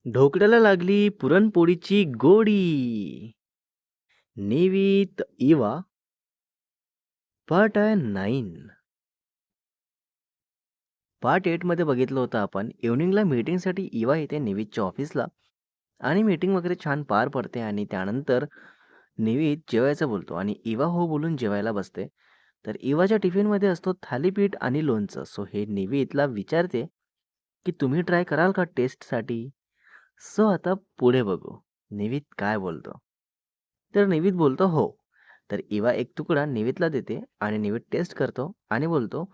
ढोकळ्याला लागली पुरणपोळीची गोडी. निवीत इवा पार्ट आहे 9. पार्ट 8 मध्ये बघितलं होतं आपण इव्हनिंगला मीटिंगसाठी इवा येते निवीतच्या ऑफिसला आणि मीटिंग वगैरे छान पार पडते आणि त्यानंतर निवीत जेवायचं बोलतो आणि इवा हो बोलून जेवायला बसते. तर इवाच्या टिफिनमध्ये असतो थालीपीठ आणि लोणचं. सो हे निवीतला विचारते की तुम्ही ट्राय कराल का टेस्टसाठी. सो आता पुढे बघू निवीत काय बोलतो. तर निवीत बोलतो हो. तर इवा एक तुकडा निवीतला देते आणि निवीत टेस्ट करतो आणि बोलतो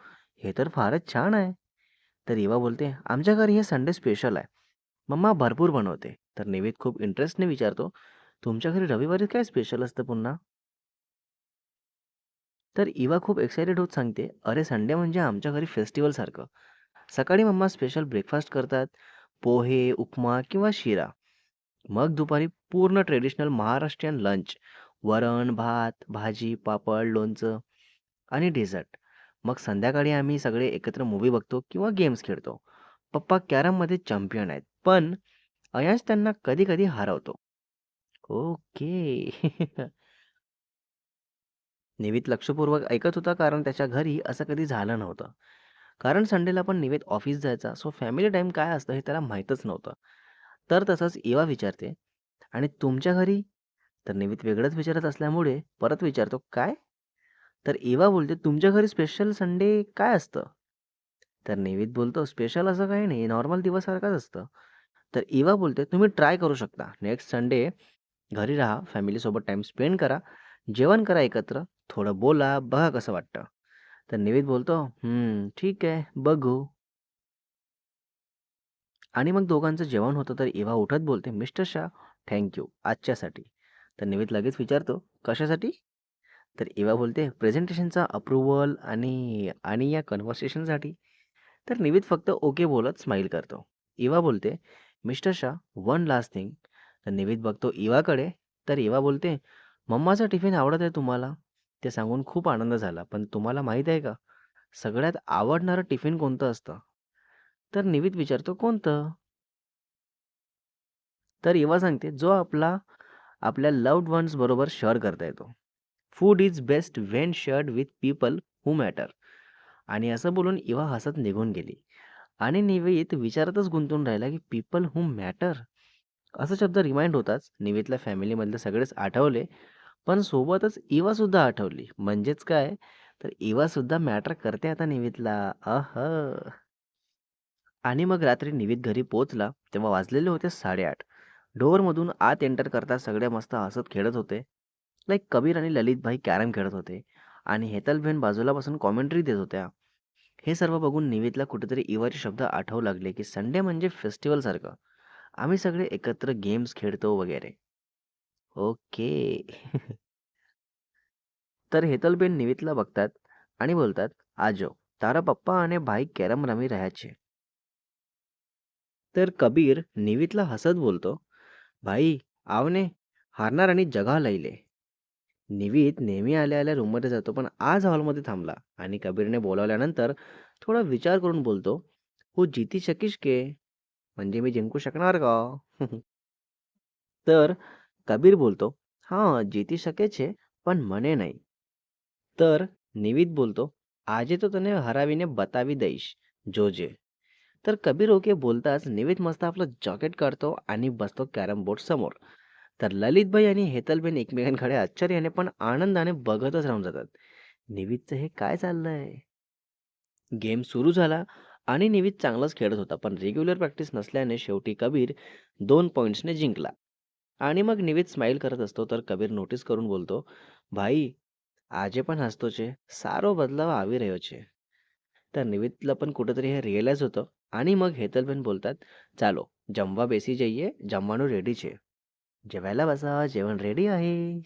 हे तर फारच छान आहे. तर इवा बोलते आमच्या घरी हे संडे स्पेशल आहे. मम्मा भरपूर बनवते. तर निवीत खूप इंटरेस्टने विचारतो तुमच्या घरी रविवारी काय स्पेशल असतं पुन्हा. तर इवा खूप एक्सायटेड होत सांगते अरे संडे म्हणजे आमच्या घरी फेस्टिवल सारखं. सकाळी मम्मा स्पेशल ब्रेकफास्ट करतात. पोहे उपमा किंवा शिरा. मग दुपारी पूर्ण ट्रेडिशनल महाराष्ट्रीयन लंच. वरण भात भाजी पापड लोणचं आणि डेझर्ट. मग संध्याकाळी आम्ही सगळे एकत्र मूव्ही बघतो किंवा गेम्स खेळतो. पप्पा कॅरममध्ये चॅम्पियन आहेत पण अयाश त्यांना कधी कधी हरवतो. ओके. निवित लक्षपूर्वक ऐकत होता कारण त्याच्या घरी असं कधी झालं नव्हतं. कारण संडेला पण निवेद ऑफिस जायचा सो फॅमिली टाईम काय असतं हे त्याला माहीतच नव्हतं. तर तसंच इवा विचारते आणि तुमच्या घरी. तर निवित वेगळंच विचारत असल्यामुळे परत विचारतो काय. तर इवा बोलते तुमच्या घरी स्पेशल संडे काय असतं. तर निवित बोलतो स्पेशल असं काही नाही नॉर्मल दिवस सारखाच असतं. तर इवा बोलते तुम्ही ट्राय करू शकता नेक्स्ट संडे. घरी राहा फॅमिलीसोबत टाइम स्पेंड करा. जेवण करा एकत्र. थोडं बोला बघा कसं वाटतं. तर निवित बोलतो ठीक आहे बघू. आणि मग दोघांचं जेवण होतं तर इवा उठत बोलते मिस्टर शाह थँक्यू आजच्यासाठी. तर निवित लगेच विचारतो कशासाठी. तर इवा बोलते प्रेझेंटेशनचा अप्रुव्हल आणि आणि या कन्व्हर्सेशनसाठी. तर निवित फक्त ओके बोलत स्माईल करतो. इवा बोलते mister Shah one last thing. तर निवित बघतो इवाकडे. तर इवा बोलते मम्माचा टिफिन आवडत आहे तुम्हाला. ते सांगून खूप आनंद झाला पण तुम्हाला माहीत आहे का सगळ्यात आवडणारं टिफिन कोणतं असतं. तर निवित विचारतो कोणतं. तर इवा सांगते जो आपल्या लव्ड वन्स बरोबर शेअर करता येतो. Food is best Wien shared with people who matter. आणि असं बोलून इवा हसत निघून गेली. आणि निवेदित विचारातच गुंतून राहिला की पीपल हू मॅटर. असा शब्द रिमाइंड होताच निवेदला फॅमिलीमधले सगळेच आठवले. पण सोबतच इवा सुद्धा आठवली म्हणजेच काय. तर इवा सुद्धा मॅटर करते आता निवेदला. अह. आणि मग रात्री निवेद घरी पोहोचला तेव्हा वाजलेले होते 8:30. डोअरमधून आत एंटर करता सगळे मस्त हसत खेळत होते. लाईक कबीर आणि ललितभाई कॅरम खेळत होते आणि हेतलबेन बाजूला बसून कॉमेंट्री देत होत्या. हे सर्व बघून निवेदला कुठेतरी इवाचे शब्द आठवू लागले की संडे म्हणजे फेस्टिवल सारखं. आम्ही सगळे एकत्र गेम्स खेळतो वगैरे. ओके. तर हेतलबेन निवेदला बघतात आणि बोलतात आजो तारा पप्पा आणि भाई कॅरम रमी रहायचे. तर कबीर निवेदला हसत बोलतो भाई आवने हारणार आणि जगा लैले. निवीत नेहमी आल्या आल्या रूममध्ये जातो पण आज हॉलमध्ये थांबला आणि कबीरने बोलावल्यानंतर थोडा विचार करून बोलतो हो जिती शकीश के. म्हणजे मी जिंकू शकणार का. तर कबीर बोलतो हां जीती शके छे पण मने नाही. तर निवीत बोलतो आजे तो तने हरावीने बतावी दईश जोजे. तर कबीर ओके बोलताच निवीत मस्त आपलं जॉकेट काढतो आणि बसतो कॅरम बोर्ड समोर. तर ललितभाई आणि हेतलबेन एकमेकांकडे आश्चर्याने पण आनंदाने बघतच राहून जातात. निवीतचं हे काय चाललंय. गेम सुरू झाला आणि निवीत चांगलाच खेळत होता पण रेग्युलर प्रॅक्टिस नसल्याने शेवटी कबीर 2 पॉइंट्सने जिंकला. आणि मग निवीत स्माईल करत असतो तर कबीर नोटीस करून बोलतो भाई आजे पण हसतो छे सारो बदलाव આવી રહ્યો છે. तर निवेदला पण कुठेतरी हे रिअलाइज होतं. आणि मग हेतलबेन बोलतात चालो जमवा बेसी जइये जमવાનું रेडी છે. जेवायला बसा जेवण रेडी आहे.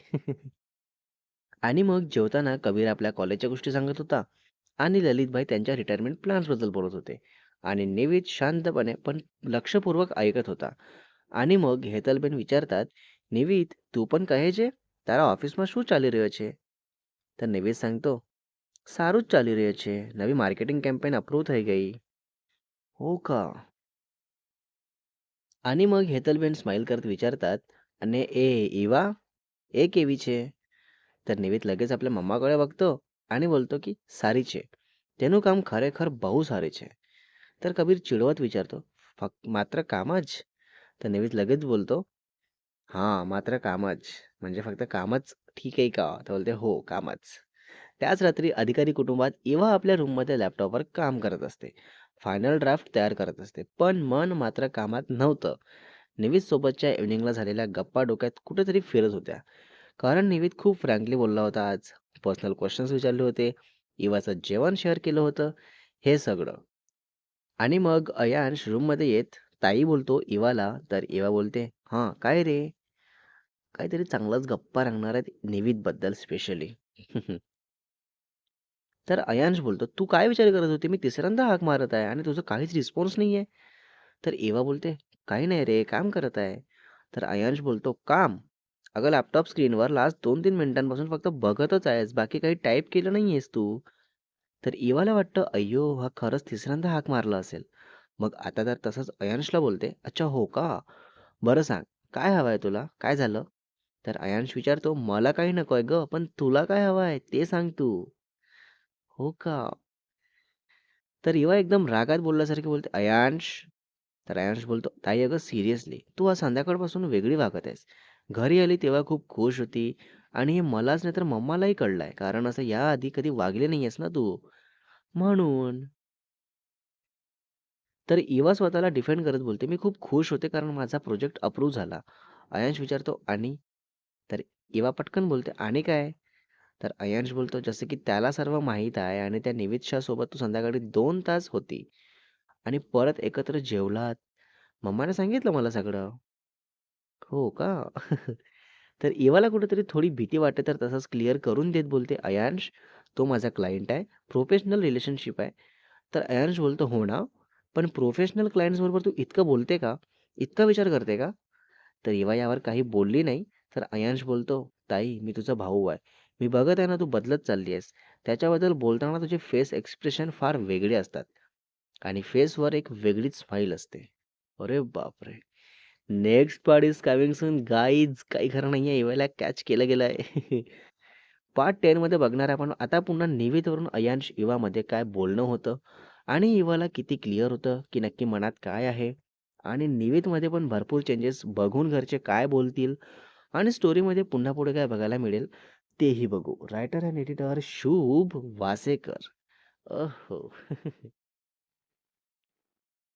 आणि मग जेवताना कबीर आपल्या कॉलेजच्या गोष्टी सांगत होता आणि ललितभाई त्यांच्या रिटायरमेंट प्लॅन्सबद्दल बोलत होते. आणि निवेद शांतपणे पण लक्षपूर्वक ऐकत होता. आणि मग हेतलबेन विचारतात निवित તું પણ કહે છે તારા ઓફિસમાં શું ચાલી રહ્યો છે. तर નિવેદ सांगतो સારું જ ચાલી રહ્યું છે નવી માર્કેટિંગ કેમ્પેન અપ્રૂવ થઈ ગઈ. हो का. आणि मग हेतलबेन स्माईल करत विचारतात, "અને એ એવા? એ કેવી છે?" तर નિવેદ लगेच आपल्या મમ્માकडे बघतो आणि बोलतो की "સારી છે. તેનું કામ ખરેખર બહુ સારી છે." तर कबीर चिडवत विचारतो, "फक्त मात्र कामच?" तर निवेद लगेच बोलतो, "हां, मात्र कामच." म्हणजे फक्त कामच ठीक आहे का? तर बोलते, "हो, कामच." त्याच रात्री अधिकारी कुटुंबात इवा आपल्या रूममध्ये लॅपटॉपवर काम करत असते. फायनल ड्राफ्ट तयार करत असते. पण मन मात्र कामात नव्हतं. निविद सोबतच्या इव्हनिंगला झालेल्या गप्पा डोक्यात कुठेतरी फिरत होत्या. कारण निविद खूप फ्रँकली बोलला होता आज. पर्सनल क्वेश्चन्स विचारले होते. इवाचं जेवण शेअर केलं होतं. हे सगळं. आणि मग अयांश रूममध्ये येत ताई बोलतो इवाला, तर इवा बोलते, "हां, काय रे?" काहीतरी चांगलाच गप्पा रंगणार आहेत निविदबद्दल स्पेशली. तर अयांश बोलतो, "तू काय विचार करत होती? मी तिसऱ्यांदा हाक मारत आहे आणि तुझं काहीच रिस्पॉन्स नाहीये." तर एवा बोलते, "काही नाही रे, काम करत आहे." तर अयांश बोलतो, "काम? अगं लॅपटॉप स्क्रीनवर लास्ट 2-3 मिनिटांपासून फक्त बघतच आहेस. बाकी काही टाइप केलं नाहीयेस तू." तर एवाला वाटतं, "अय्यो! हा खरंच तिसऱ्यांदा हाक मारला असेल." मग आता तर तसंच अयांशला बोलते, "अच्छा हो का? बरं सांग, काय हवंय तुला? काय झालं?" तर अयांश विचारतो, "मला काही नकोय गं, पण तुला काय हवंय ते सांग तू." "हो का?" तर इवा एकदम रागात बोलल्यासारखी बोलते, "अयांश." तर अयांश बोलतो, "ताई अगं सिरियसली, तू आज संध्याकाळपासून वेगळी वागत आहेस. घरी आली तेव्हा खूप खुश होती आणि हे मलाच नाही तर मम्मालाही कळलंय. कारण असं याआधी कधी वागले नाहीयेस ना तू. म्हणून." तर इवा स्वतःला डिफेंड करत बोलते, "मी खूप खुश होते कारण माझा प्रोजेक्ट अप्रूव्ह झाला." अयांश विचारतो, "आणि?" तर इवा पटकन बोलते, "आणि काय?" तर अयांश बोलतो, "जसं की त्याला सर्व माहीत आहे आणि त्या निविदच्या सोबत तू संध्याकाळी 2 तास होती आणि परत एकत्र जेवलात. मम्माने सांगितलं मला सगळं." "हो का?" तर इवाला कुठेतरी थोडी भीती वाटते, तर तसंच क्लिअर करून देत बोलते, "अयांश, तो माझा क्लायंट आहे. प्रोफेशनल रिलेशनशिप आहे." तर अयांश बोलतो, "हो ना? पण प्रोफेशनल क्लायंट्सबरोबर तू इतकं बोलते का? इतका विचार करते का?" तर इवा यावर काही बोलली नाही. तर अयांश बोलतो, "ताई, मी तुझा भाऊ आहे. मी बघत आहे ना, तू बदलत चालली आहेस. त्याच्याबद्दल बोलताना तुझे फेस एक्सप्रेशन फार वेगळे असतात आणि फेसवर एक वेगळीच स्माईल असते." अरे बापरे! Next part is coming soon guys. काही खरं नाहीये. इवाला कॅच केलं गेलं आहे. पार्ट 10 मध्ये बघणार आपण आता पुन्हा निवेदवरून अयांश इवामध्ये काय बोलणं होतं आणि इवाला किती क्लिअर होतं की नक्की मनात काय आहे आणि निवेदमध्ये पण भरपूर चेंजेस बघून घरचे काय बोलतील आणि स्टोरीमध्ये पुन्हा पुढे काय बघायला मिळेल तेही बघू. रायटर अँड एडिटर शुभ वासेकर. अहो.